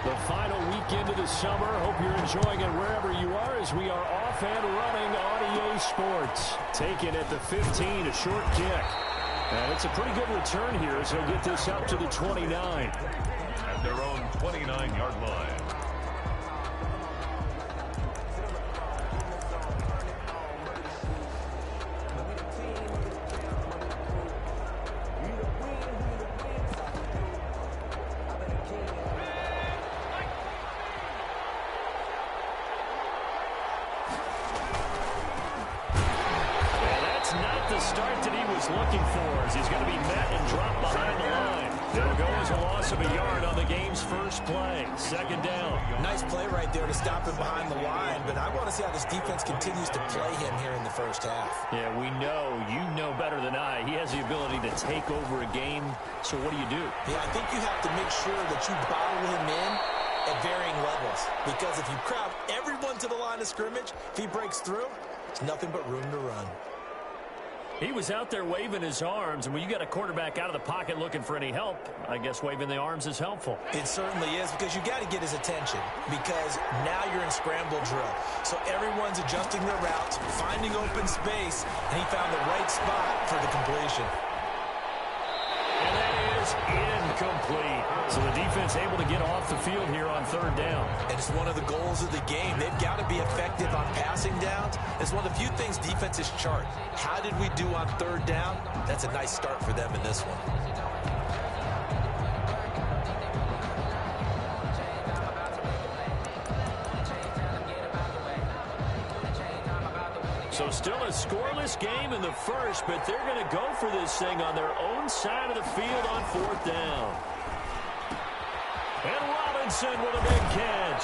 The final weekend of the summer. Hope you're enjoying it wherever you are as we are off and running on EA Sports. Taken at the 15, a short kick. And it's a pretty good return here as he'll get this up to the 29. At their own 29-yard line. Start that he was looking for as he's going to be met and dropped behind the line. It'll go as a loss of a yard on the game's first play. Second down. Nice play right there to stop him behind the line, but I want to see how this defense continues to play him here in the first half. Yeah, we know, you know better than I, he has the ability to take over a game, so what do you do? Yeah, I think you have to make sure that you bottle him in at varying levels, because if you crowd everyone to the line of scrimmage, if he breaks through, it's nothing but room to run. He was out there waving his arms, and when you got a quarterback out of the pocket looking for any help, I guess waving the arms is helpful. It certainly is, because you got to get his attention, because now you're in scramble drill. So everyone's adjusting their routes, finding open space, and he found the right spot for the completion. And that is incomplete. So the defense able to get off the field here on third down. And it's one of the goals of the game. They've got to be effective on passing downs. It's one of the few things defenses chart. How did we do on third down? That's a nice start for them in this one. So still a scoreless game in the first, but they're going to go for this thing on their own side of the field on fourth down. And Robinson with a big catch.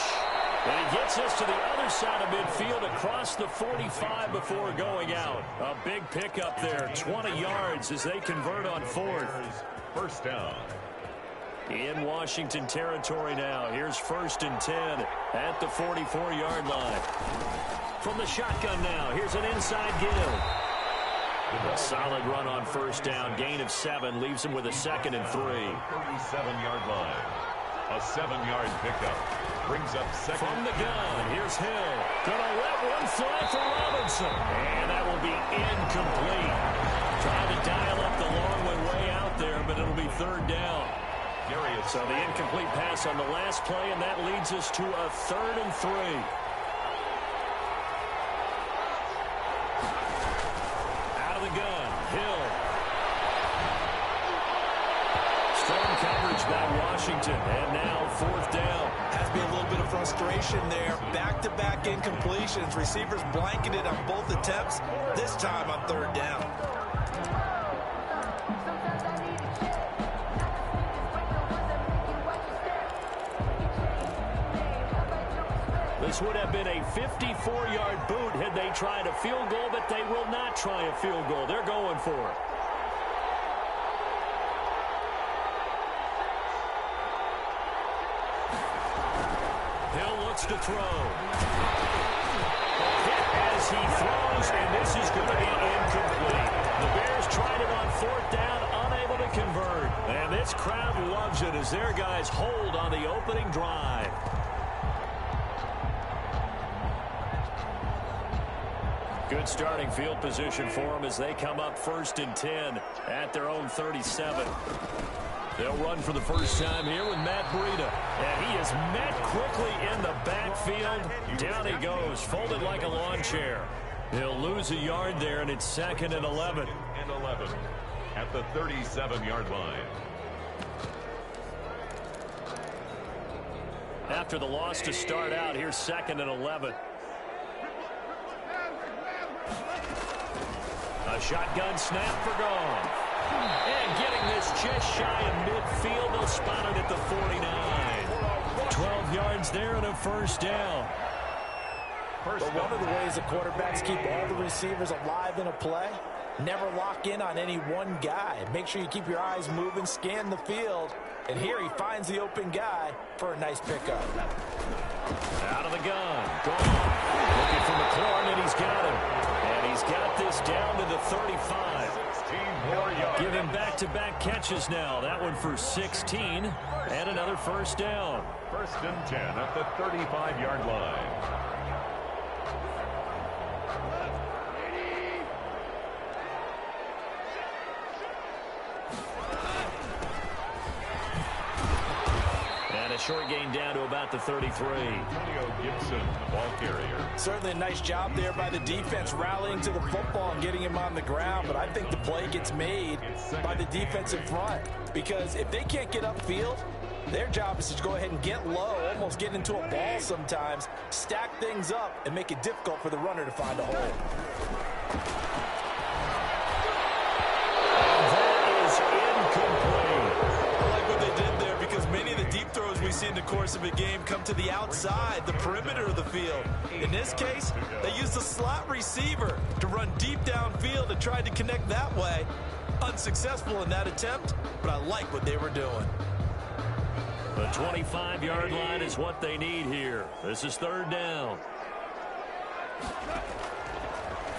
And he gets us to the other side of midfield across the 45 before going out. A big pickup there, 20 yards as they convert on fourth. First down. In Washington territory now. Here's 1st and 10 at the 44-yard line. From the shotgun now, here's an inside give. A solid run on first down. Gain of 7 leaves him with a 2nd and 3. 37-yard line. A 7-yard pickup. Brings up second. From the gun, here's Hill. Gonna let one fly for Robinson. And that will be incomplete. Trying to dial up the long one way out there, but it'll be third down. So the incomplete pass on the last play, and that leads us to a 3rd and 3. Out of the gun, Hill. Strong coverage by Washington, and now fourth down. Has to be a little bit of frustration there. Back-to-back incompletions. Receivers blanketed on both attempts, this time on third down. This would have been a 54-yard boot had they tried a field goal, but they will not try a field goal. They're going for it. Hill looks to throw. Hit as he throws, and this is going to be incomplete. The Bears tried it on fourth down, unable to convert. And this crowd loves it as their guys hold on the opening drive. Good starting field position for them as they come up 1st and 10 at their own 37. They'll run for the first time here with Matt Breida. And he is met quickly in the backfield. Down he goes, folded like a lawn chair. He'll lose a yard there, and it's 2nd and 11. And 11 at the 37-yard line. After the loss to start out, here's 2nd and 11. A shotgun snap for gone. And getting this just shy of midfield, they'll spot it at the 49. 12 yards there and a first down. But one of the ways the quarterbacks keep all the receivers alive in a play, never lock in on any one guy. Make sure you keep your eyes moving, scan the field. And here he finds the open guy for a nice pickup. Out of the gun. Gone. Looking for McLaurin, and he's got him. And he's got this down to the 35. more yards. Give him back-to-back catches now. That one for 16 and another first down. First and 10 at the 35-yard line. Short gain down to about the 33. Antonio Gibson, the ball carrier. Certainly a nice job there by the defense rallying to the football and getting him on the ground, but I think the play gets made by the defensive front, because if they can't get upfield, their job is to go ahead and get low, almost get into a ball sometimes, stack things up, and make it difficult for the runner to find a hole. That is incomplete. I like what they did there, because many of the deep throws we see in the course of a game come to the outside, the perimeter of the field. In this case, they used a slot receiver to run deep downfield and tried to connect that way. Unsuccessful in that attempt, but I like what they were doing. The 25-yard line is what they need here. This is third down.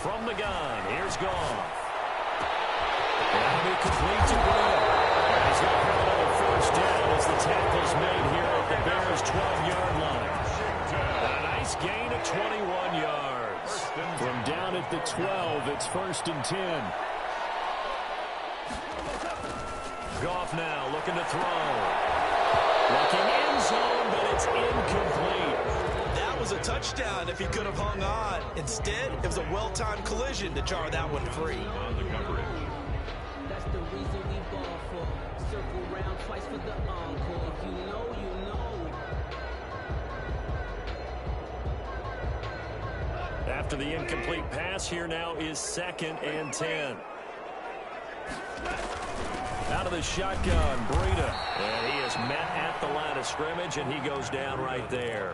From the gun, here's Goff. That'll be complete to Breida. And he's going to have another first down as the tackle's made here at the Bears' 12-yard line. A nice gain of 21 yards. From down at the 12, it's first and 10. Goff now looking to throw. Looking end zone, but it's incomplete. That was a touchdown if he could have hung on. Instead, it was a well-timed collision to jar that one free. On the coverage. That's the reason we ball for. Circle round twice for the encore. If you know, you know. After the incomplete pass, here now is second and 10. Out of the shotgun, Breida. And he is met at the line of scrimmage, and he goes down right there.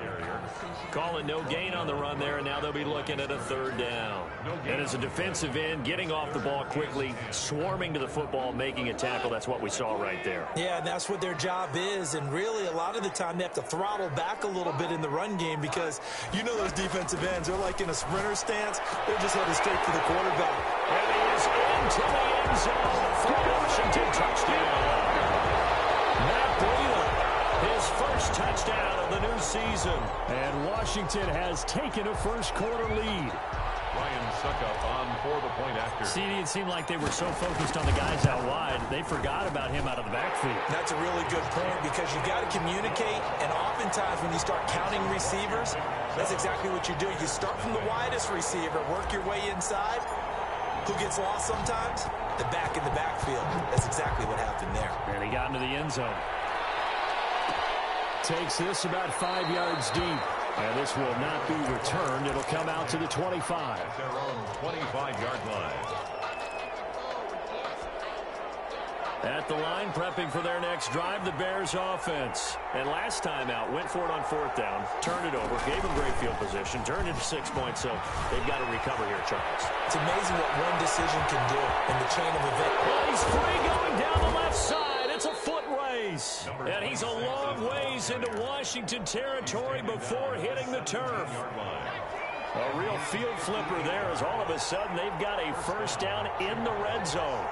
Call it no gain on the run there, and now they'll be looking at a third down. And as a defensive end, getting off the ball quickly, swarming to the football, making a tackle, that's what we saw right there. Yeah, and that's what their job is, and really a lot of the time they have to throttle back a little bit in the run game, because you know those defensive ends, they're like in a sprinter stance, they're just headed straight for the quarterback. And he is into the end zone for Washington. Touchdown. Matt Breida, his first touchdown of the new season. And Washington has taken a first-quarter lead. Ryan Suckup on for the point after. See, it seemed like they were so focused on the guys out wide, they forgot about him out of the backfield. That's a really good point, because you got to communicate, and oftentimes when you start counting receivers, that's exactly what you do. You start from the widest receiver, work your way inside. Who gets lost sometimes? The back in the backfield. That's exactly what happened there. And he got into the end zone. Takes this about 5 yards deep. And this will not be returned. It'll come out to the 25. At their own 25-yard line. At the line, prepping for their next drive, the Bears offense. And last time out, went for it on fourth down, turned it over, gave them great field position, turned into 6 points, so they've got to recover here, Charles. It's amazing what one decision can do in the chain of events. Well, he's free going down the left side. It's a foot race. And he's a long ways into Washington territory before hitting the turf. A real field flipper there, as all of a sudden they've got a first down in the red zone.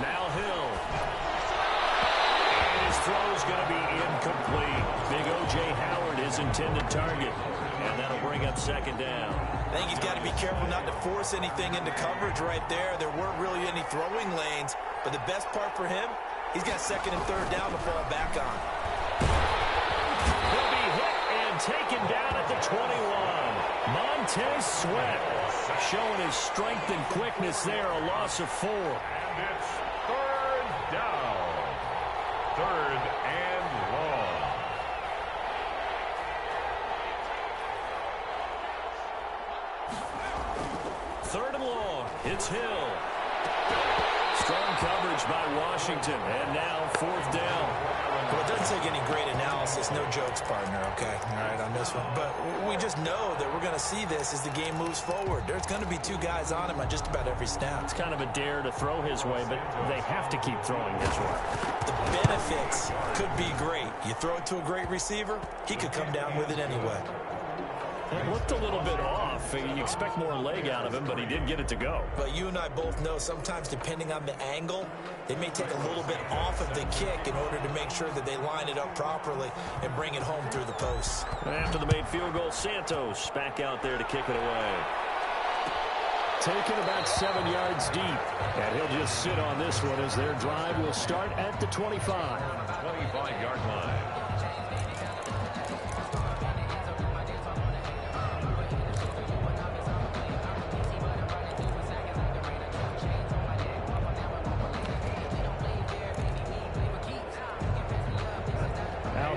Now Hill. And his throw is going to be incomplete. Big O.J. Howard, his intended target. And that'll bring up second down. I think he's got to be careful not to force anything into coverage right there. There weren't really any throwing lanes. But the best part for him, he's got second and third down to fall back on. He'll be hit and taken down at the 21. Montez Sweat showing his strength and quickness there, a loss of 4. And it's third down. Third and long. Third and long. It's Hill. Strong coverage by Washington. And now fourth down. Well, it doesn't take any great analysis. No jokes, partner, okay? All right, on this one. But we just know that we're going to see this as the game moves forward. There's going to be 2 guys on him on just about every snap. It's kind of a dare to throw his way, but they have to keep throwing his way. The benefits could be great. You throw it to a great receiver, he could come down with it anyway. It looked a little bit off. You expect more leg out of him, but he did get it to go. But you and I both know sometimes depending on the angle, they may take a little bit off of the kick in order to make sure that they line it up properly and bring it home through the posts. After the made field goal, Santos back out there to kick it away. Taken about 7 yards deep. And he'll just sit on this one as their drive will start at the 25. 25-yard line.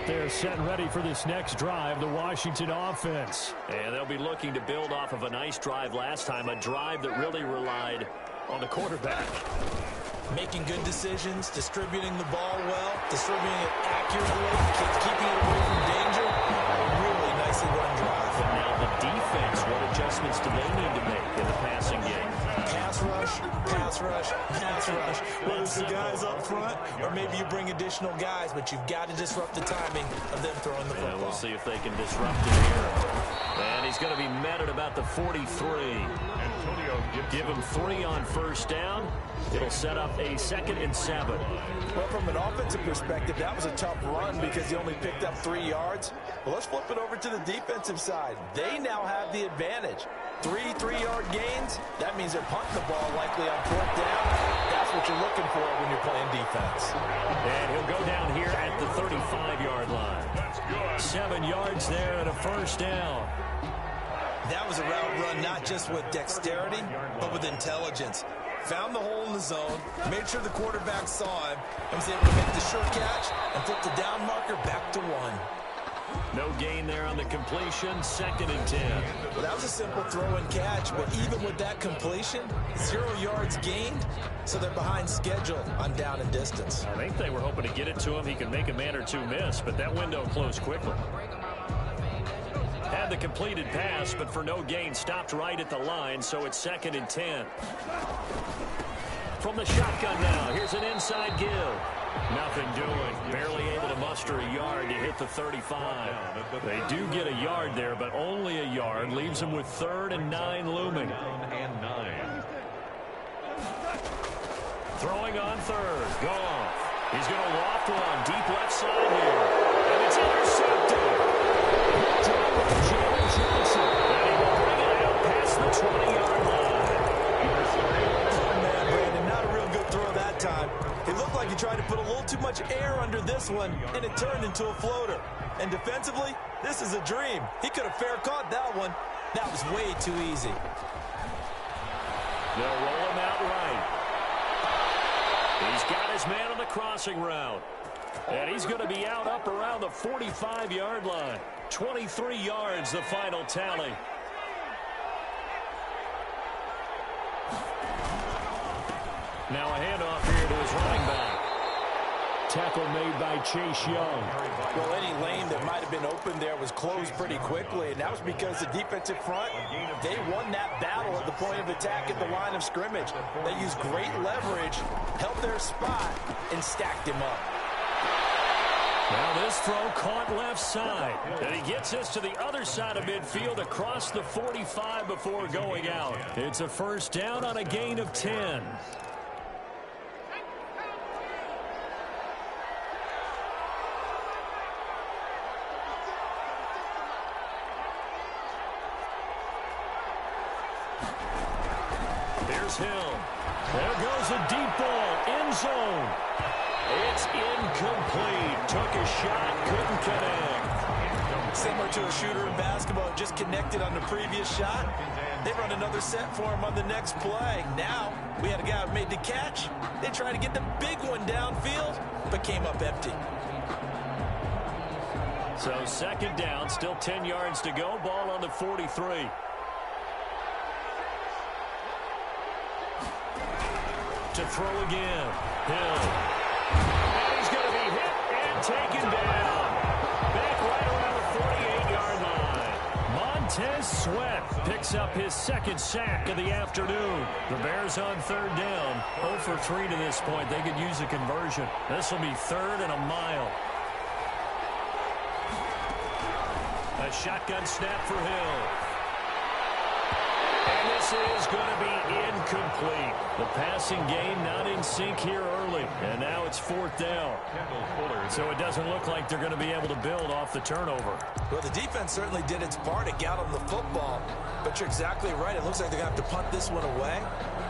They're set and ready for this next drive, the Washington offense. And they'll be looking to build off of a nice drive last time, a drive that really relied on the quarterback. Making good decisions, distributing the ball well, distributing it accurately, keeping it away from danger. Really nicely run drive. But now the defense, what adjustments do they need to make in the passing game? Pass rush, pass rush, pass rush. Whether it's the guys up front or maybe you bring additional guys, but you've got to disrupt the timing of them throwing the football. We'll see if they can disrupt it here. And he's going to be met at about the 43. Give him 3 on first down. It'll set up a 2nd and 7. Well, from an offensive perspective, that was a tough run because he only picked up 3 yards. Well, let's flip it over to the defensive side. They now have the advantage. 3 3-yard gains, that means they're punting the ball likely on 4th down. That's what you're looking for when you're playing defense. And he'll go down here at the 35-yard line. 7 yards there and a first down. That was a route run not just with dexterity, but with intelligence. Found the hole in the zone, made sure the quarterback saw him, and was able to make the short catch and flip the down marker back to 1. No gain there on the completion, 2nd and 10. Well, that was a simple throw and catch, but even with that completion, 0 yards gained, so they're behind schedule on down and distance. I think they were hoping to get it to him. He could make a man or two miss, but that window closed quickly. Had the completed pass, but for no gain, stopped right at the line, so it's 2nd and 10. From the shotgun now, here's an inside give. Nothing doing. Barely able to muster a yard to hit the 35. They do get a yard there, but only a yard. Leaves them with 3rd and 9 looming. Throwing on 3rd. Goff. He's going to loft one deep left side here. And it's intercepted. Johnson. And he will bring it out past the 20-yard line. Oh, man, Brandon, not a real good throw that time. It looked like he tried to put a little too much air under this one, and it turned into a floater. And defensively, this is a dream. He could have fair caught that one. That was way too easy. They'll roll him out right. He's got his man on the crossing route. And he's going to be out up around the 45-yard line. 23 yards, the final tally. Now a handoff here to his running back. Tackle made by Chase Young. Well, any lane that might have been open there was closed pretty quickly, and that was because the defensive front, they won that battle at the point of attack at the line of scrimmage. They used great leverage, held their spot, and stacked him up. Now this throw caught left side. And he gets this to the other side of midfield across the 45 before going out. It's a first down on a gain of 10. Here's Hill. There goes a deep ball. End zone. It's incomplete. Took a shot, couldn't connect. Similar to a shooter in basketball, just connected on the previous shot. They run another set for him on the next play. Now, we had a guy who made the catch. They tried to get the big one downfield, but came up empty. So 2nd down, still 10 yards to go. Ball on the 43. To throw again. Hill. And he's going to be hit and taken down. Back right around the 48-yard line. Montez Sweat picks up his 2nd sack of the afternoon. The Bears on 3rd down. 0 for 3 to this point. They could use a conversion. This will be 3rd and a mile. A shotgun snap for Hill. And this is going to be incomplete. The passing game not in sync here early. And now it's 4th down. So it doesn't look like they're going to be able to build off the turnover. Well, the defense certainly did its part to get on the football. But you're exactly right. It looks like they're going to have to punt this one away.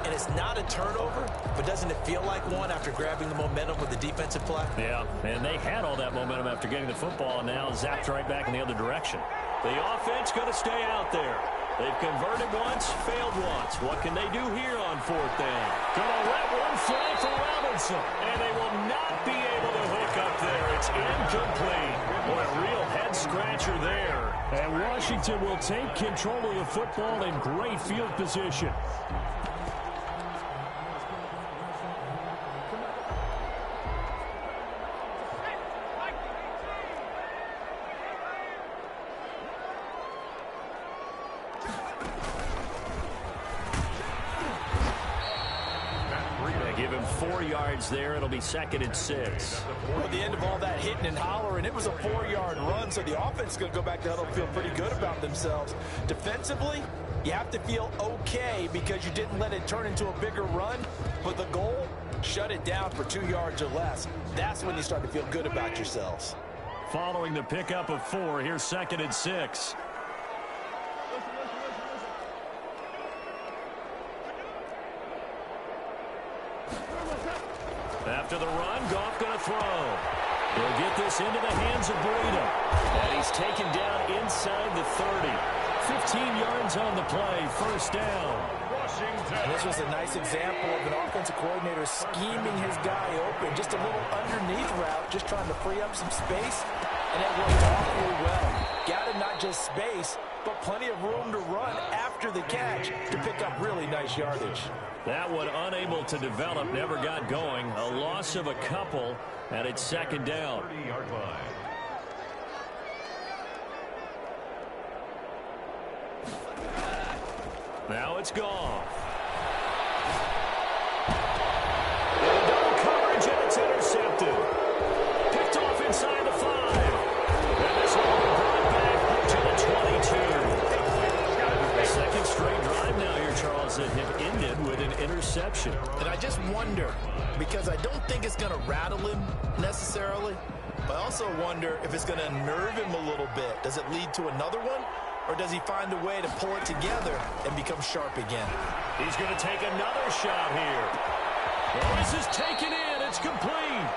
And it's not a turnover, but doesn't it feel like one after grabbing the momentum with the defensive play? Yeah, and they had all that momentum after getting the football, and now zapped right back in the other direction. The offense going to stay out there. They've converted once, failed once. What can they do here on 4th down? Going to let one fly for Robinson, and they will not be able to hook up there. It's incomplete. Boy, a real head-scratcher there. And Washington will take control of the football in great field position. Give him 4 yards there. It'll be 2nd and 6. Well, at the end of all that hitting and hollering, it was a 4-yard run, so the offense is going to go back to huddle and feel pretty good about themselves. Defensively, you have to feel okay because you didn't let it turn into a bigger run, but the goal, shut it down for 2 yards or less. That's when you start to feel good about yourselves. Following the pickup of 4, here's 2nd and 6. After the run, Goff going to throw. He'll get this into the hands of Breida. And he's taken down inside the 30. 15 yards on the play, 1st down. And this was a nice example of an offensive coordinator scheming his guy open. Just a little underneath route, just trying to free up some space. And it worked awfully well. Got him not just space, but plenty of room to run after the catch to pick up really nice yardage. That one unable to develop, never got going. A loss of a couple, and it's 2nd down. 30-yard line. Now it's Goff. Double coverage, and it's intercepted. Picked off inside the 5. And this one will bring it back to the 22. The 2nd straight drive now here, Charles, that have ended with an interception. And I just wonder, because I don't think it's going to rattle him necessarily, but I also wonder if it's going to unnerve him a little bit. Does it lead to another one? Or does he find a way to pull it together and become sharp again? He's going to take another shot here. Well, this is taken in. It's complete.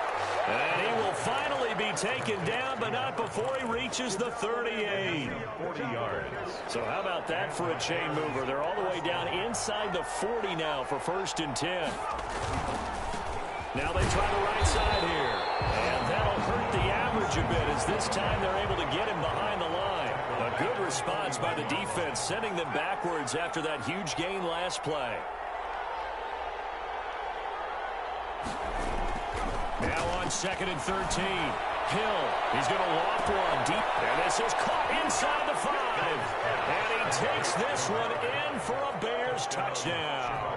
And he will finally be taken down, but not before he reaches the 38. 40 yards. So how about that for a chain mover? They're all the way down inside the 40 now for 1st and 10. Now they try the right side here. And that'll hurt the average a bit as this time they're able to get him behind the line. A good response by the defense, sending them backwards after that huge gain last play. Now on 2nd and 13. Hill, he's going to loft one deep. And this is caught inside the 5. And he takes this one in for a Bears touchdown.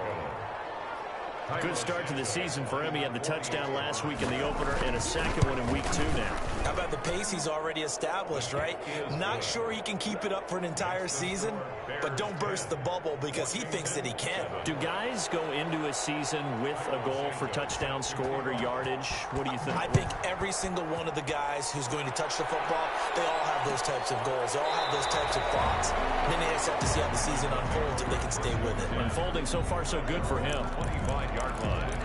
Good start to the season for him. He had the touchdown last week in the opener and a 2nd one in week 2 now. How about the pace he's already established, right? Not sure he can keep it up for an entire season, but don't burst the bubble because he thinks that he can. Do guys go into a season with a goal for touchdowns scored or yardage? What do you think? I think every single one of the guys who's going to touch the football, they all have those types of goals. They all have those types of thoughts. And then they just have to see how the season unfolds if they can stay with it. Unfolding so far so good for him. 25-yard line.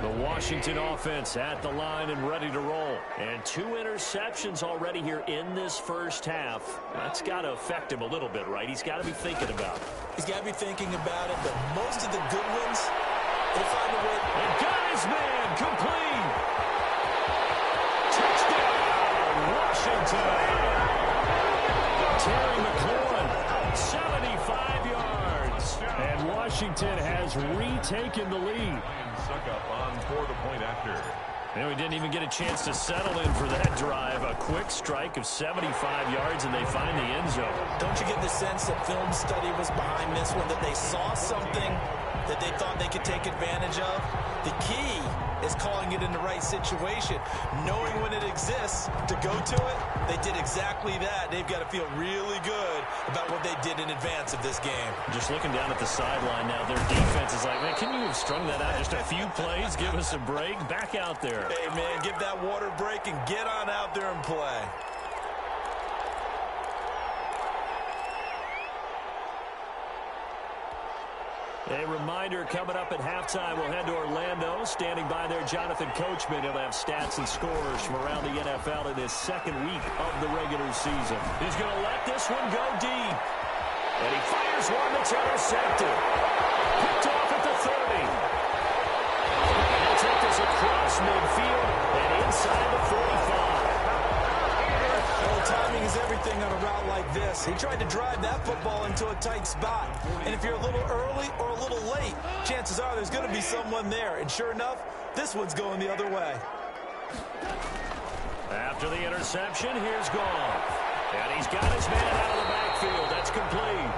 The Washington offense at the line and ready to roll. And 2 interceptions already here in this first half. That's got to affect him a little bit, right? He's got to be thinking about it. He's got to be thinking about it, but most of the good ones, they find a way. And got his man complete. Touchdown, Washington. Terry McLaurin, 75 yards. And Washington has retaken the lead. Suck up on for the point after. And we didn't even get a chance to settle in for that drive. A quick strike of 75 yards, and they find the end zone. Don't you get the sense that film study was behind this one, that they saw something that they thought they could take advantage of? The key is calling it in the right situation. Knowing when it exists to go to it, they did exactly that. They've got to feel really good about what they did in advance of this game. Just looking down at the sideline now, their defense is like, man, can you have strung that out just a few plays? Give us a break. Back out there. Hey, man, give that water break and get on out there and play. A reminder, coming up at halftime, we'll head to Orlando. Standing by there, Jonathan Coachman. He'll have stats and scores from around the NFL in his second week of the regular season. He's going to let this one go deep. And he fires one that's intercepted. Picked off at the 30. He'll take this across midfield and inside the 45. Well, timing is everything on a route like this. He tried to drive that football into a tight spot. And if you're a little early or a little late, chances are there's going to be someone there. And sure enough, this one's going the other way. After the interception, here's Goff. And he's got his man out of the backfield. That's complete.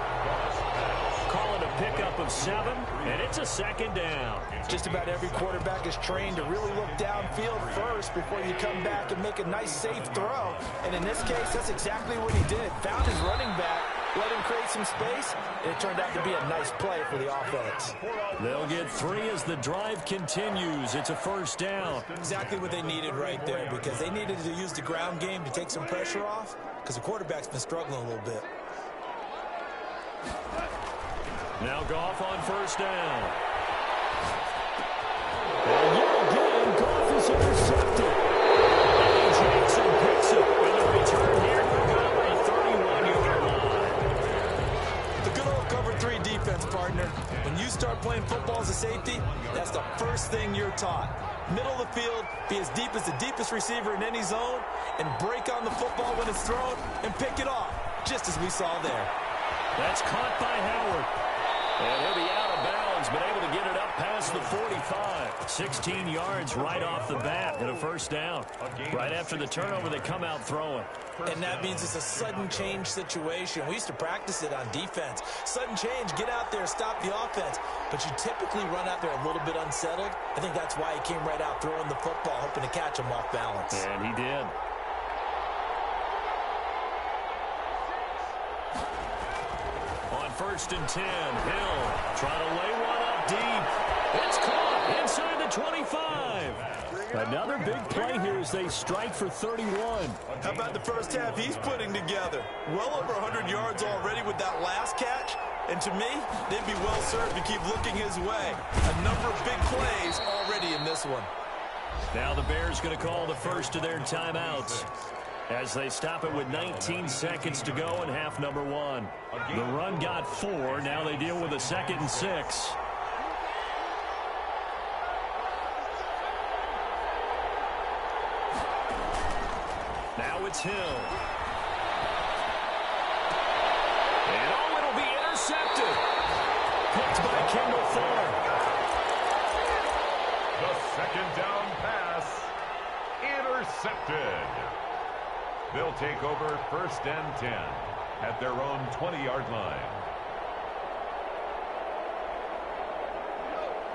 Call it a pickup of 7, and it's a second down. Just about every quarterback is trained to really look downfield first before you come back and make a nice, safe throw. And in this case, that's exactly what he did. Found his running back, let him create some space, and it turned out to be a nice play for the offense. They'll get 3 as the drive continues. It's a first down. Exactly what they needed right there, because they needed to use the ground game to take some pressure off, because the quarterback's been struggling a little bit. Now Goff on first down. And yet again, Goff is intercepted. And Jackson picks it. And the return here for Goff at the 31-yard line. The good old cover 3 defense, partner. When you start playing football as a safety, that's the first thing you're taught. Middle of the field, be as deep as the deepest receiver in any zone, and break on the football when it's thrown and pick it off, just as we saw there. That's caught by Howard. And he'll be out of bounds, but able to get it up past the 45. 16 yards right off the bat and a first down. Right after the turnover, they come out throwing. And that means it's a sudden change situation. We used to practice it on defense. Sudden change, get out there, stop the offense. But you typically run out there a little bit unsettled. I think that's why he came right out throwing the football, hoping to catch him off balance. And he did. First and 10. Hill trying to lay one up deep. It's caught inside the 25. Another big play here as they strike for 31. How about the first half he's putting together? Well over 100 yards already with that last catch. And to me, they'd be well served to keep looking his way. A number of big plays already in this one. Now the Bears going to call the first of their timeouts as they stop it with 19 seconds to go in half number 1. The run got 4. Now they deal with a 2nd and 6. Now it's Hill. And oh, it'll be intercepted. Picked by Kendall Thorne. The second down pass intercepted. They'll take over first and 10 at their own 20-yard line.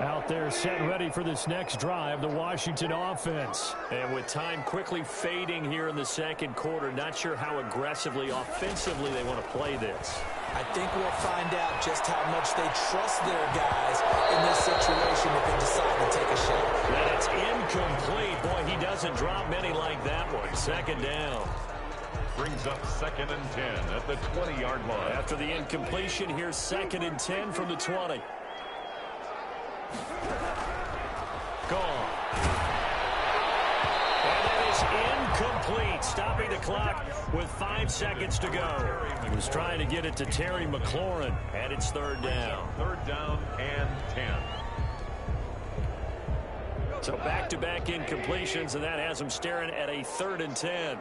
Out there set ready for this next drive, the Washington offense. And with time quickly fading here in the second quarter, not sure how aggressively, offensively they want to play this. I think we'll find out just how much they trust their guys in this situation if they decide to take a shot. And it's incomplete. Boy, he doesn't drop many like that one. Second down. Brings up 2nd and 10 at the 20-yard line. After the incompletion, here's 2nd and 10 from the 20. Gone. And that is incomplete. Stopping the clock with 5 seconds to go. He was trying to get it to Terry McLaurin, and it's 3rd down. 3rd down and 10. So back-to-back incompletions, and that has him staring at a 3rd and 10.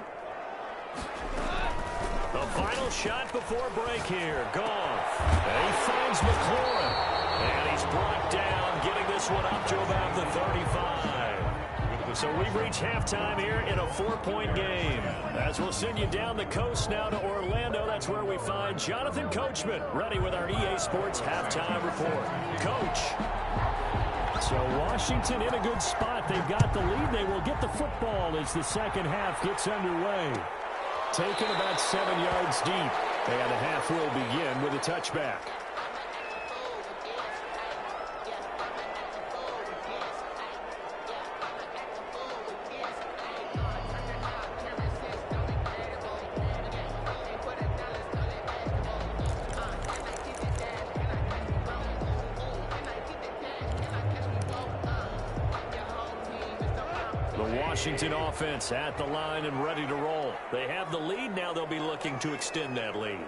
The final shot before break here. Goff. And he finds McLaurin. And he's brought down, getting this one up to about the 35. With the So we've reached halftime here in a 4-point game. As we'll send you down the coast now to Orlando, that's where we find Jonathan Coachman, ready with our EA Sports halftime report. Coach. So Washington in a good spot. They've got the lead. They will get the football as the second half gets underway. Taken about 7 yards deep. And the half will begin with a touchback. Washington offense at the line and ready to roll. They have the lead. Now they'll be looking to extend that lead.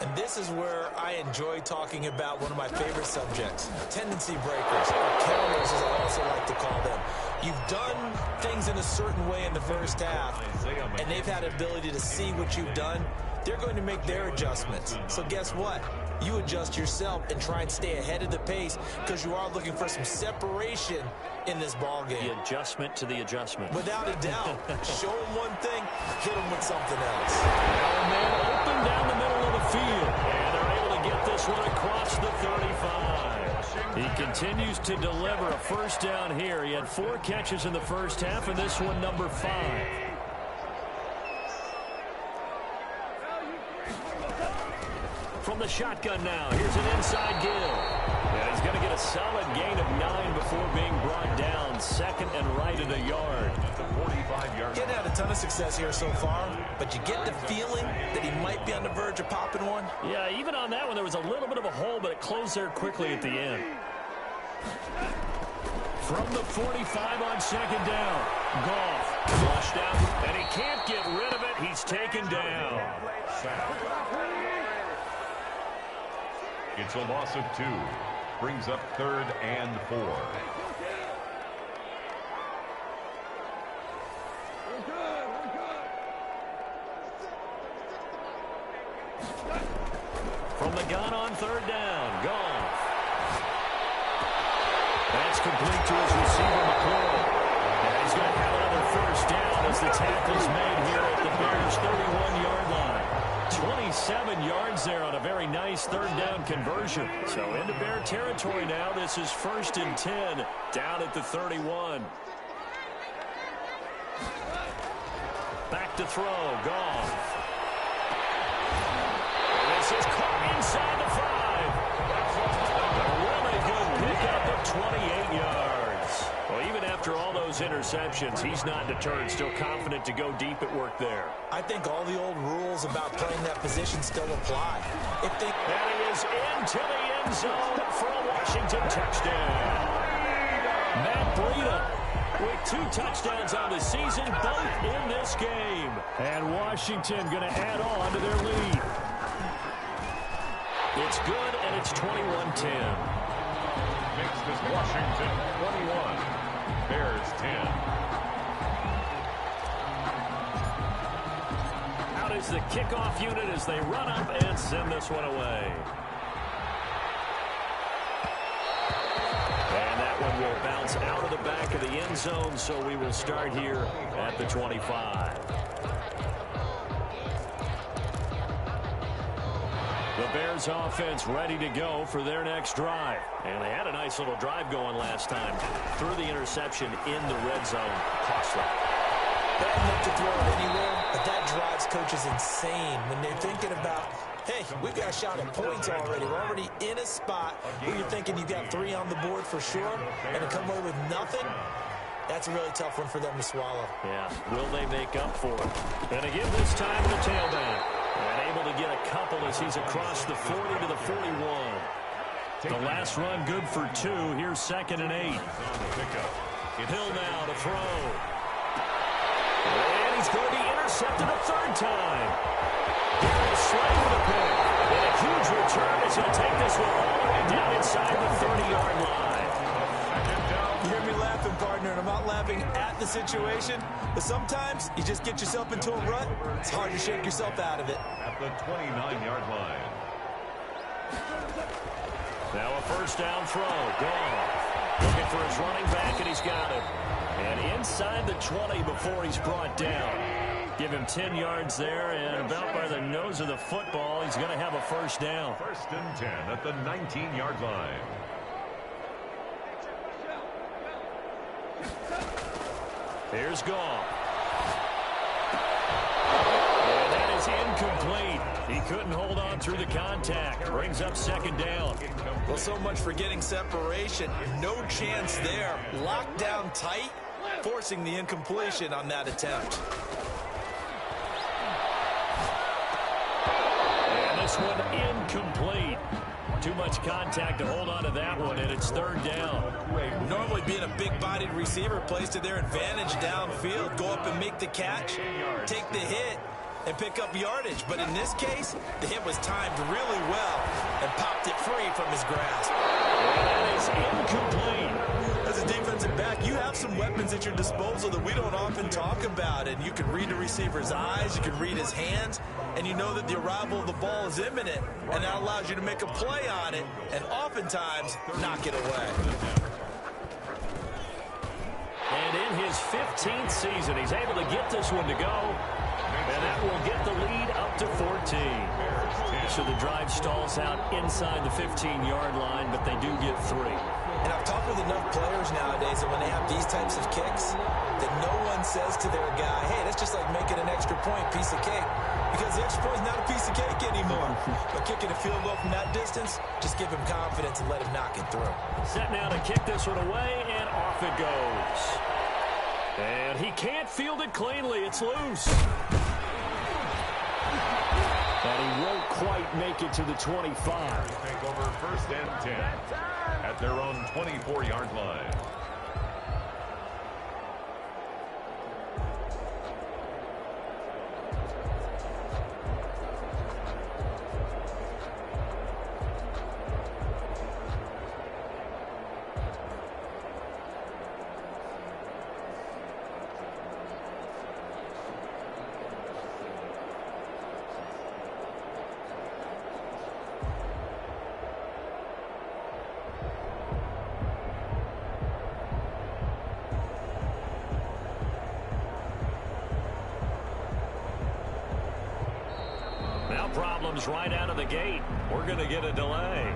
And this is where I enjoy talking about one of my favorite subjects, tendency breakers, or counters as I also like to call them. You've done things in a certain way in the first half, and they've had the ability to see what you've done. They're going to make their adjustments. So guess what? You adjust yourself and try and stay ahead of the pace because you are looking for some separation in this ball game. The adjustment to the adjustment. Without a doubt. Show them one thing, hit them with something else. Now man open down the middle of the field. And they're able to get this one across the 35. He continues to deliver a first down here. He had 4 catches in the first half, and this one number 5. From the shotgun now, here's an inside give. Yeah, he's going to get a solid gain of 9 before being brought down. Second and right at a yard. The 45-yard. Getting had a ton of success here so far, but you get the feeling that he might be on the verge of popping one. Yeah, even on that one, there was a little bit of a hole, but it closed there quickly at the end. From the 45 on second down, Goff flushed out, and he can't get rid of it. He's taken down. It's a loss of 2. Brings up 3rd and 4. From the gun on 3rd down, Goff. That's complete to his receiver, McCoy. And he's going to have another first down as the tackle's made here at the Bears' 31-yard line. 27 yards there on a very nice 3rd down conversion. So into Bear territory now. This is 1st and 10 down at the 31. Back to throw, Goff. This is caught inside the 5. A really good pickup of 28 yards. Well, even after all those interceptions, he's not deterred, still confident to go deep at work there. I think all the old rules about playing that position still apply. And he is into the end zone for a Washington touchdown. Matt Breida with 2 touchdowns on the season, both in this game. And Washington going to add on to their lead. It's good, and it's 21-10. Makes this Washington 21. Bears 10. Out is the kickoff unit as they run up and send this one away. And that one will bounce out of the back of the end zone, so we will start here at the 25. The Bears offense ready to go for their next drive. And they had a nice little drive going last time. Threw the interception in the red zone. Costly. Bad enough to throw it anywhere, but that drives coaches insane when they're thinking about, hey, we've got a shot at points already. We're already in a spot where you're thinking you've got 3 on the board for sure, and to come away with nothing, that's a really tough one for them to swallow. Yeah, will they make up for it? And again this time the tailback. And able to get a couple as he's across the 40 to the 41. The last run good for 2. Here's 2nd and 8. Hill now to throw. And he's going to be intercepted a 3rd time. Here's Slay with a pick. And a huge return as he'll take this one all the way down inside the 30-yard line. You hear me laughing, partner, and I'm not laughing at the situation, but sometimes you just get yourself into a rut. It's hard to shake yourself out of it. At the 29-yard line. Now a first down throw. Goff looking for his running back, and he's got it. And inside the 20 before he's brought down. Give him 10 yards there, and about by the nose of the football, he's going to have a first down. First and 10 at the 19-yard line. Here's Goff. And that is incomplete. He couldn't hold on through the contact. Brings up second down. Well, so much for getting separation. No chance there. Locked down tight, forcing the incompletion on that attempt. And this one incomplete. Too much contact to hold on to that one, and it's third down. Normally being a big-bodied receiver plays to their advantage downfield. Go up and make the catch, take the hit, and pick up yardage. But in this case, the hit was timed really well and popped it free from his grasp. And that is incomplete. As a defensive back, you have some weapons at your disposal that we don't often talk about. And you can read the receiver's eyes, you can read his hands, and you know that the arrival of the ball is imminent. And that allows you to make a play on it and oftentimes knock it away. And in his 15th season, he's able to get this one to go. And that will get the lead up to 14. So the drive stalls out inside the 15-yard line, but they do get 3. And I've talked with enough players nowadays that when they have these types of kicks, that no one says to their guy, hey, that's just like making an extra point, piece of cake. Because the extra point is not a piece of cake anymore. But kicking a field goal from that distance, just give him confidence and let him knock it through. Set now to kick this one away, and off it goes. And he can't field it cleanly. It's loose. And he won't quite make it to the 25. Take over first and 10 at their own 24-yard line. Problems right out of the gate. We're going to get a delay.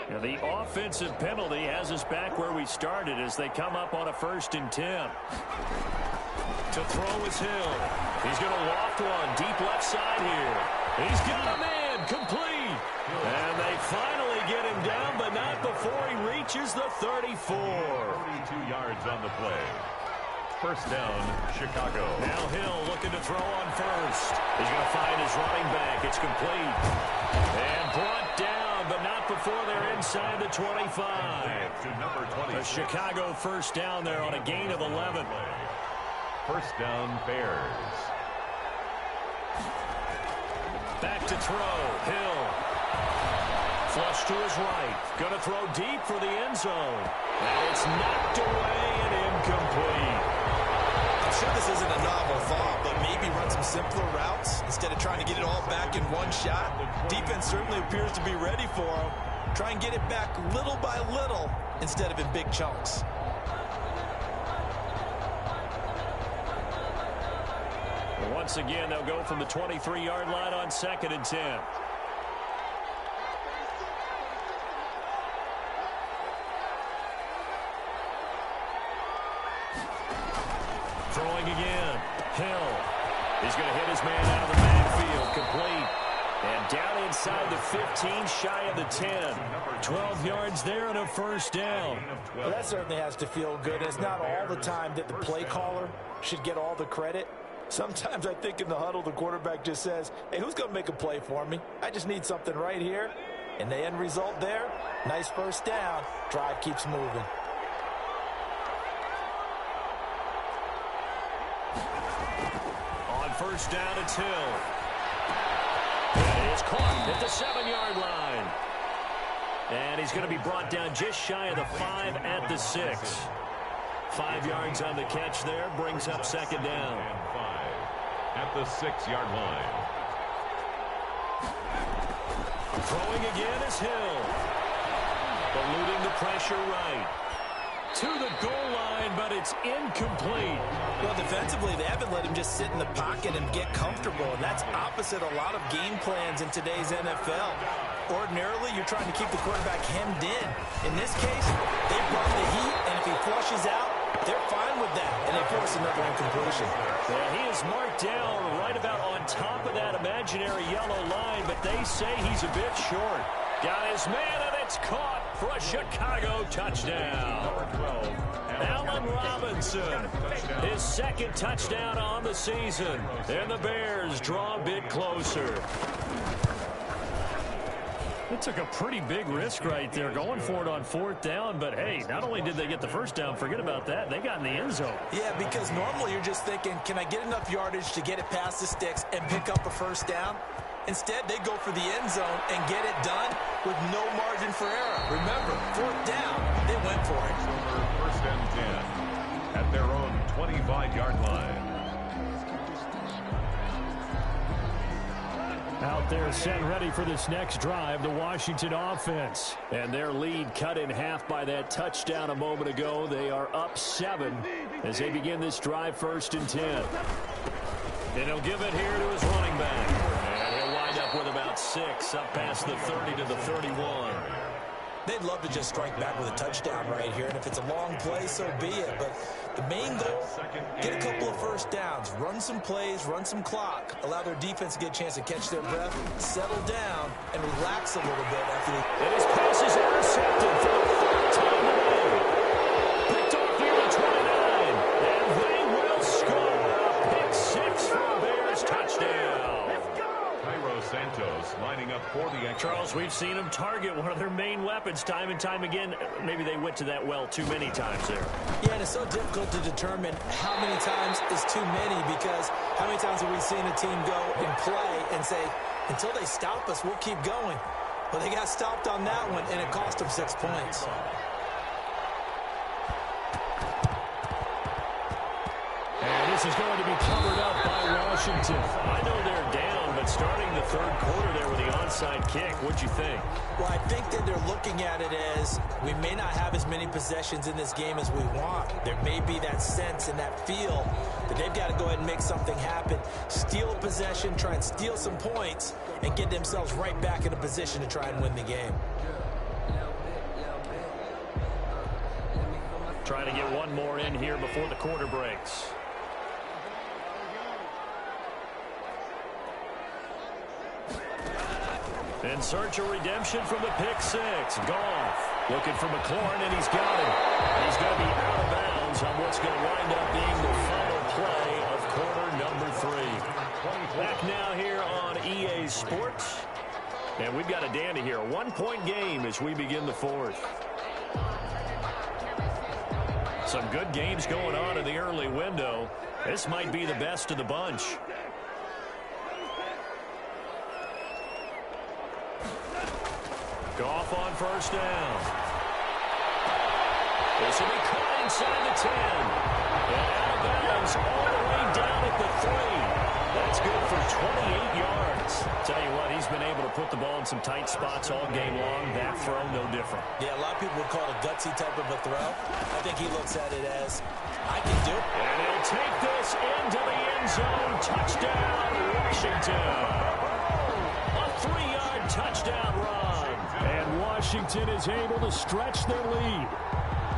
Now the offensive penalty has us back where we started as they come up on a first and 10. To throw is Hill. He's going to loft one deep left side here. He's got a man complete. And they finally get him down, but not before he reaches the 34. 42 yards on the play. First down, Chicago. Now Hill looking to throw on first. He's going to find his running back. It's complete. And brought down, but not before they're inside the 25. To number 20. A Chicago first down there on a gain of 11. First down, Bears. Back to throw. Hill. Flush to his right. Going to throw deep for the end zone. And it's knocked away and incomplete. I'm sure this isn't a novel thought, but maybe run some simpler routes instead of trying to get it all back in one shot. Defense certainly appears to be ready for him. Try and get it back little by little instead of in big chunks. Once again, they'll go from the 23-yard line on second and 10. Throwing again. Hill. He's going to hit his man out of the backfield. Complete. And down inside the 15, shy of the 10. 12 yards there and a first down. Well, that certainly has to feel good. It's not all the time that the play caller should get all the credit. Sometimes I think in the huddle, the quarterback just says, hey, who's going to make a play for me? I just need something right here. And the end result there, nice first down. Drive keeps moving. first down, it's Hill. And it's caught at the 7-yard line. And he's going to be brought down just shy of the 5 at the 6. 5 yards on the catch there, brings up second down. And 5 at the 6-yard line. Throwing again is Hill. Eluding the pressure right. To the goal line, but it's incomplete. Well, defensively, they haven't let him just sit in the pocket and get comfortable, and that's opposite a lot of game plans in today's NFL. Ordinarily, you're trying to keep the quarterback hemmed in. In this case, they brought the heat, and if he flushes out, they're fine with that, and they force another incompletion. Yeah, he is marked down right about on top of that imaginary yellow line, but they say he's a bit short. Got his man, and it's caught for a Chicago touchdown. Allen Robinson, his second touchdown on the season, and the Bears draw a bit closer. It took a pretty big risk right there going for it on 4th down, but hey, not only did they get the first down, forget about that, they got in the end zone. Yeah, because normally you're just thinking, can I get enough yardage to get it past the sticks and pick up a first down? Instead, they go for the end zone and get it done with no margin for error. Remember, 4th down, they went for it. First and 10 at their own 25-yard line. Out there set ready for this next drive, the Washington offense. And their lead cut in half by that touchdown a moment ago. They are up 7 as they begin this drive, 1st and 10. And he'll give it here to his running back. And he'll wind up with about 6 up past the 30 to the 31. They'd love to just strike back with a touchdown right here, and if it's a long play, so be it. But the main goal, get a couple of first downs, run some plays, run some clock, allow their defense to get a chance to catch their breath, settle down, and relax a little bit after they... And his pass is intercepted for the 3rd time today. Picked off near the 29, and they will score a pick 6 for a Bears touchdown. Santos lining up for the extra. Charles, we've seen them target one of their main weapons time and time again. Maybe they went to that well too many times there. Yeah, and it's so difficult to determine how many times is too many, because how many times have we seen a team go and play and say, until they stop us, we'll keep going. Well, they got stopped on that one, and it cost them 6 points. And this is going to be covered up by Washington. I know they're down, but starting the 3rd quarter there with the onside kick, what'd you think? Well, I think that they're looking at it as we may not have as many possessions in this game as we want. There may be that sense and that feel that they've got to go ahead and make something happen, steal a possession, try and steal some points, and get themselves right back in a position to try and win the game. Trying to get one more in here before the quarter breaks. In search of redemption from the pick 6. Goff looking for McLaurin, and he's got him. He's going to be out of bounds on what's going to wind up being the final play of quarter number 3. Back now here on EA Sports. And we've got a dandy here. A 1-point game as we begin the 4th. Some good games going on in the early window. This might be the best of the bunch. Goff on first down. This will be caught inside the 10. And out of bounds all the way down at the 3. That's good for 28 yards. Tell you what, he's been able to put the ball in some tight spots all game long. That throw, no different. Yeah, a lot of people would call it a gutsy type of a throw. I think he looks at it as, I can do it. And he'll take this into the end zone. Touchdown, Washington. A 3-yard touchdown run. And Washington is able to stretch their lead.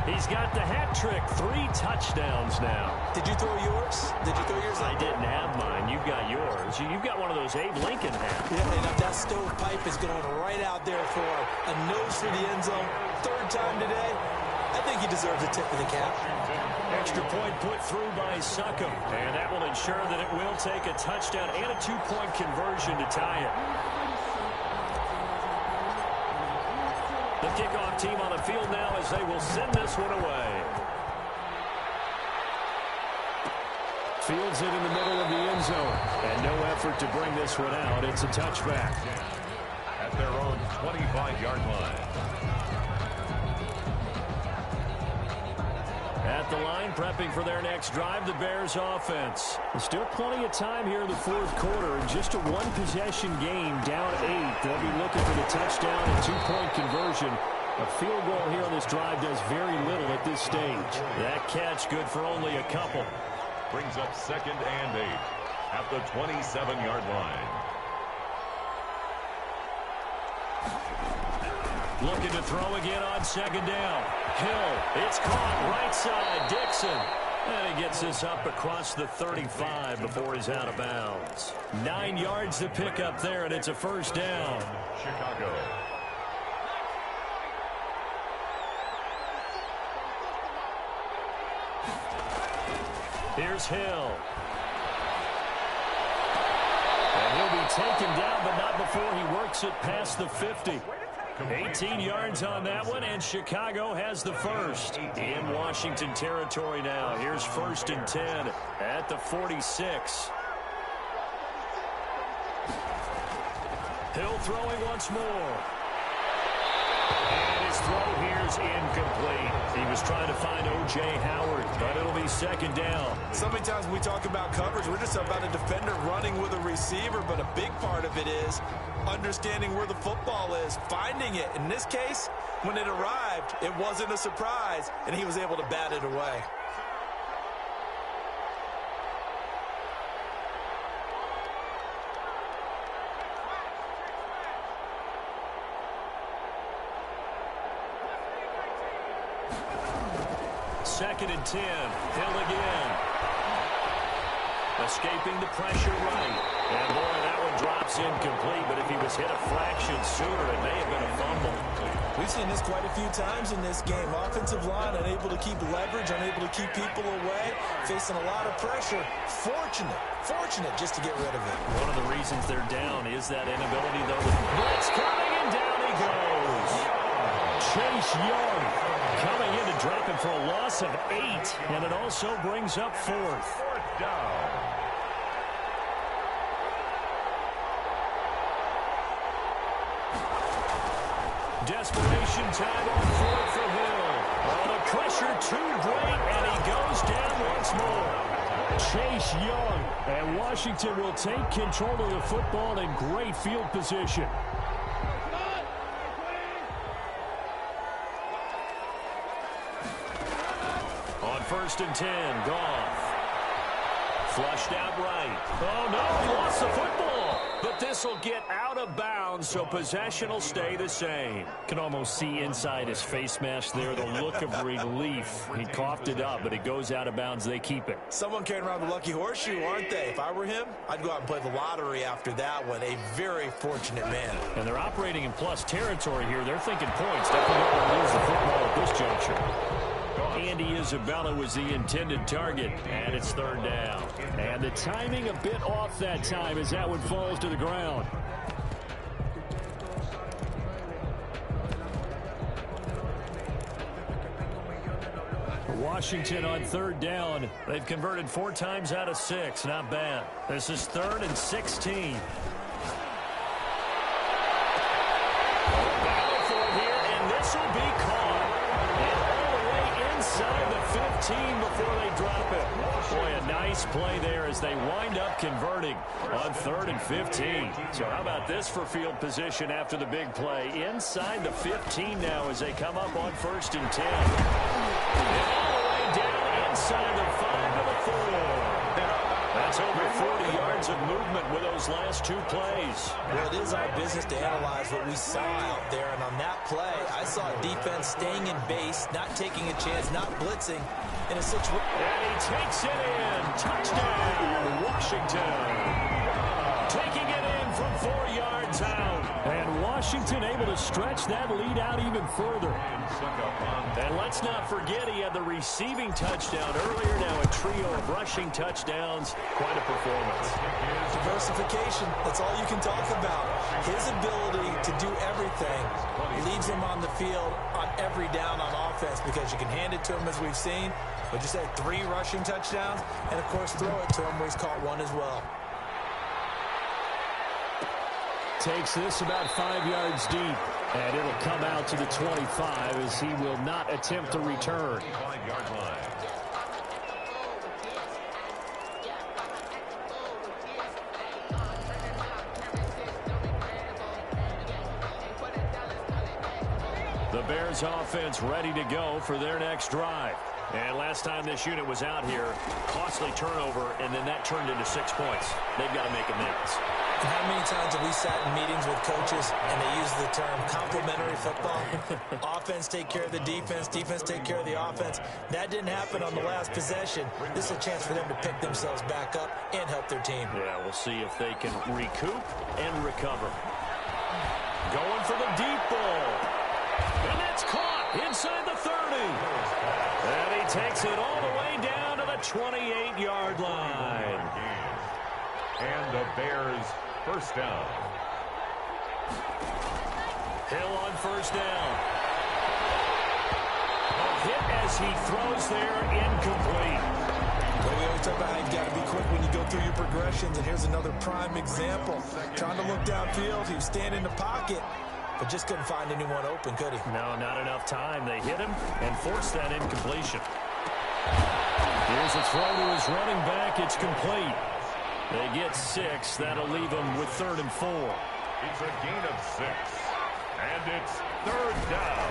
He's got the hat trick, 3 touchdowns now. Did you throw yours? Did you throw yours? I didn't have mine. You've got yours. You've got one of those Abe Lincoln hats. Yeah, and that stovepipe is going right out there for a nose for the end zone. 3rd time today. I think he deserves a tip of the cap. Extra point put through by Succop. And that will ensure that it will take a touchdown and a 2-point conversion to tie it. The kickoff team on the field now as they will send this one away. Fields it in the middle of the end zone. And no effort to bring this one out. It's a touchback. At their own 25-yard line. At the line, prepping for their next drive, the Bears offense. There's still plenty of time here in the fourth quarter. Just a one-possession game, down 8. They'll be looking for the touchdown and two-point conversion. A field goal here on this drive does very little at this stage. That catch good for only a couple. Brings up 2nd and 8 at the 27-yard line. Looking to throw again on 2nd down. Hill, it's caught right side. Dixon. And he gets this up across the 35 before he's out of bounds. 9 yards to pick up there, and it's a first down. Chicago. Here's Hill. And he'll be taken down, but not before he works it past the 50. 18 yards on that one, and Chicago has the first. In Washington territory now. Here's 1st and 10 at the 46. Hill throwing once more. And his throw here's incomplete. He was trying to find O.J. Howard, but it'll be 2nd down. So many times when we talk about coverage, we're just about a defender running with a receiver, but a big part of it is understanding where the football is, finding it. In this case, when it arrived, it wasn't a surprise, and he was able to bat it away. Second and 10. Hill again. Escaping the pressure right. And boy, that one drops incomplete, but if he was hit a fraction sooner, it may have been a fumble. We've seen this quite a few times in this game. Offensive line unable to keep leverage, unable to keep people away, facing a lot of pressure. Fortunate just to get rid of it. One of the reasons they're down is that inability, though. Blitz coming, and down he goes. Chase Young coming in to drop him for a loss of 8, and it also brings up 4th. 4th down. Desperation time on 4th for Hill. Oh, the pressure too great, and he goes down once more. Chase Young, and Washington will take control of the football in great field position. On 1st and 10, Goff. Flushed out right. Oh, no, he lost the football. But this will get out of bounds, so possession will stay the same. Can almost see inside his face mask there the look of relief. He coughed it up, but it goes out of bounds. They keep it. Someone carrying around the lucky horseshoe, aren't they? If I were him, I'd go out and play the lottery after that one. A very fortunate man. And they're operating in plus territory here. They're thinking points. Definitely not going to lose the football at this juncture. Andy Isabella was the intended target, and it's 3rd down. And the timing a bit off that time as that one falls to the ground. Washington on 3rd down. They've converted 4 times out of 6. Not bad. This is 3rd and 16. Battle for it here, and this will be caught. Inside the 15 before they drop it. Boy, a nice play there as they wind up converting on 3rd and 15. So how about this for field position after the big play? Inside the 15 now as they come up on 1st and 10. And all the way down inside the 5 to the 4. That's over 40 yards of movement with those last 2 plays. Well, it is our business to analyze what we saw out there. And on that play, I saw defense staying in base, not taking a chance, not blitzing in a situation. And he takes it in. Touchdown, Washington. taking it in from 4 yards out. And Washington able to stretch that lead out even further. And let's not forget he had the receiving touchdown earlier. Now a trio of rushing touchdowns. Quite a performance. Diversification, that's all you can talk about. His ability to do everything leaves him on the field on every down on offense because you can hand it to him as we've seen. But just had 3 rushing touchdowns and, of course, throw it to him where he's caught 1 as well. Takes this about 5 yards deep. And it'll come out to the 25 as he will not attempt to return. 5-yard line. The Bears offense ready to go for their next drive. And last time this unit was out here, costly turnover, and then that turned into 6 points. They've got to make amends. And how many times have we sat in meetings with coaches and they use the term complementary football? Offense take care of the defense, defense take care of the offense. That didn't happen on the last possession. This is a chance for them to pick themselves back up and help their team. Yeah, we'll see if they can recoup and recover. Going for the deep ball. And that's caught inside the 30. And he takes it all the way down to the 28-yard line. And the Bears first down. Hill on first down. A hit as he throws there, incomplete. Well, we always talk about how you've got to be quick when you go through your progressions, and here's another prime example. Trying to look downfield, he was standing in the pocket, but just couldn't find anyone open, could he? No, not enough time. They hit him and forced that incompletion. Here's a throw to his running back. It's complete. They get 6. That'll leave them with 3rd and 4. It's a gain of 6. And it's 3rd down.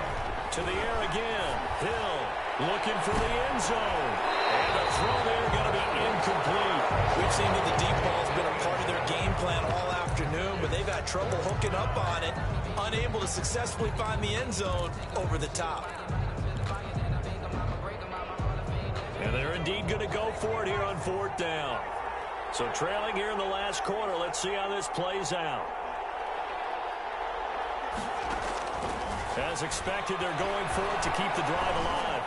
To the air again. Hill looking for the end zone. And the throw there going to be incomplete. We've seen that the deep ball's been a part of their game plan all afternoon, but they've had trouble hooking up on it, unable to successfully find the end zone over the top. And they're indeed going to go for it here on 4th down. So trailing here in the last quarter, let's see how this plays out. As expected, they're going for it to keep the drive alive.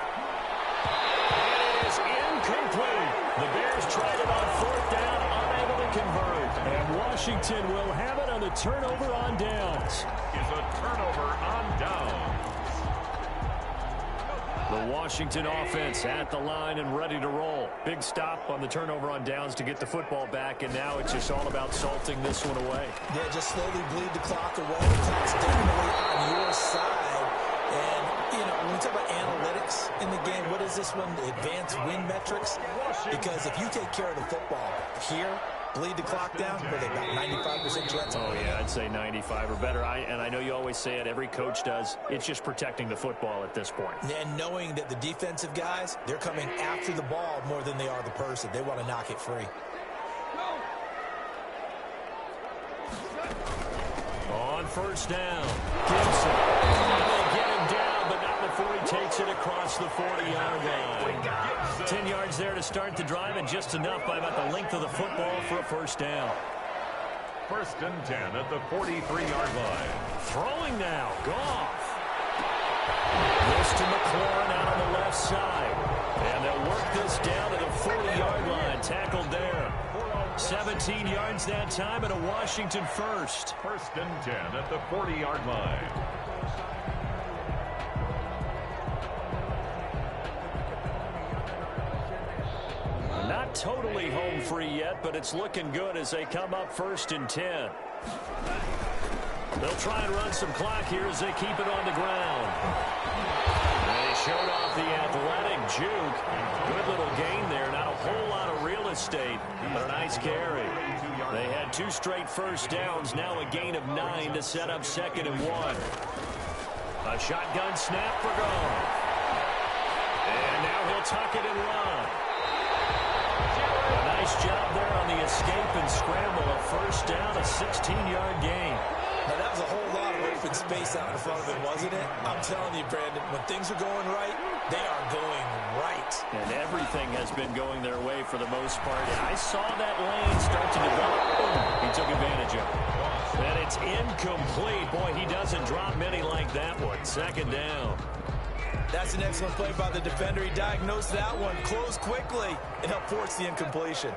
It is incomplete. The Bears tried it on 4th down, unable to convert. And Washington will have it on the turnover on downs. Is a turnover on downs. The Washington offense at the line and ready to roll. Big stop on the turnover on downs to get the football back, and now it's just all about salting this one away. Yeah, just slowly bleed the clock away. The clock's definitely on your side. And, you know, when we talk about analytics in the game, what is this one? Advanced win metrics? Because if you take care of the football here, bleed the clock down, what are they, about 95% chance? Oh, yeah, I'd say 95 or better. And I know you always say it, every coach does. It's just protecting the football at this point. And knowing that the defensive guys, they're coming after the ball more than they are the person. They want to knock it free. On first down, Gibson. They get him down, but not before he takes it across the 40-yard line. 10 yards there to start the drive, and just enough by about the length of the football for a first down. 1st and 10 at the 43-yard line. Throwing now, Goff. This to McLaurin out on the left side. And they'll work this down to the 40-yard line. Tackled there. 17 yards that time and a Washington first. 1st and 10 at the 40-yard line. Not totally home free yet, but it's looking good as they come up 1st and 10. They'll try and run some clock here as they keep it on the ground. They showed off the athletic juke. Good little gain there. Not a whole lot of real estate, but a nice carry. They had 2 straight first downs. Now a gain of 9 to set up 2nd and 1. A shotgun snap for Goff. And now he'll tuck it and run. A nice job there on the escape and scramble. A first down, a 16-yard gain. Now, that was a whole lot of open space out in front of him, wasn't it? I'm telling you, Brandon, when things are going right, They are going right. And everything has been going their way for the most part. I saw that lane start to develop. Boom. He took advantage of it. And it's incomplete. Boy, he doesn't drop many like that one. Second down. That's an excellent play by the defender. He diagnosed that one, closed quickly, and helped force the incompletion.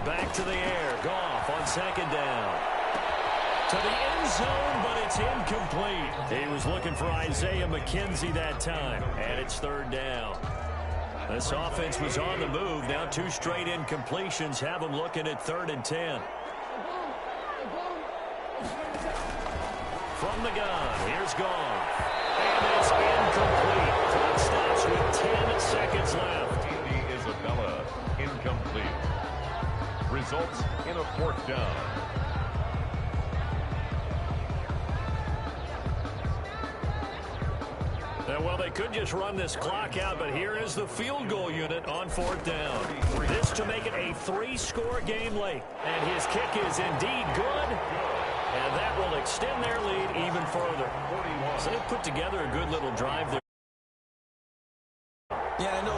Back to the air. Goff on second down. To the end zone, but it's incomplete. He was looking for Isaiah McKenzie that time, and it's third down. This offense was on the move. Now 2 straight incompletions have them looking at 3rd and 10. From the gun, here's Goff. And it's incomplete. Clock stops with 10 seconds left. Andy Isabella, incomplete. Results in a 4th down. Well, they could just run this clock out, but here is the field goal unit on 4th down. This to make it a 3-score game late. And his kick is indeed good. And that will extend their lead even further. So they put together a good little drive there. Yeah, I know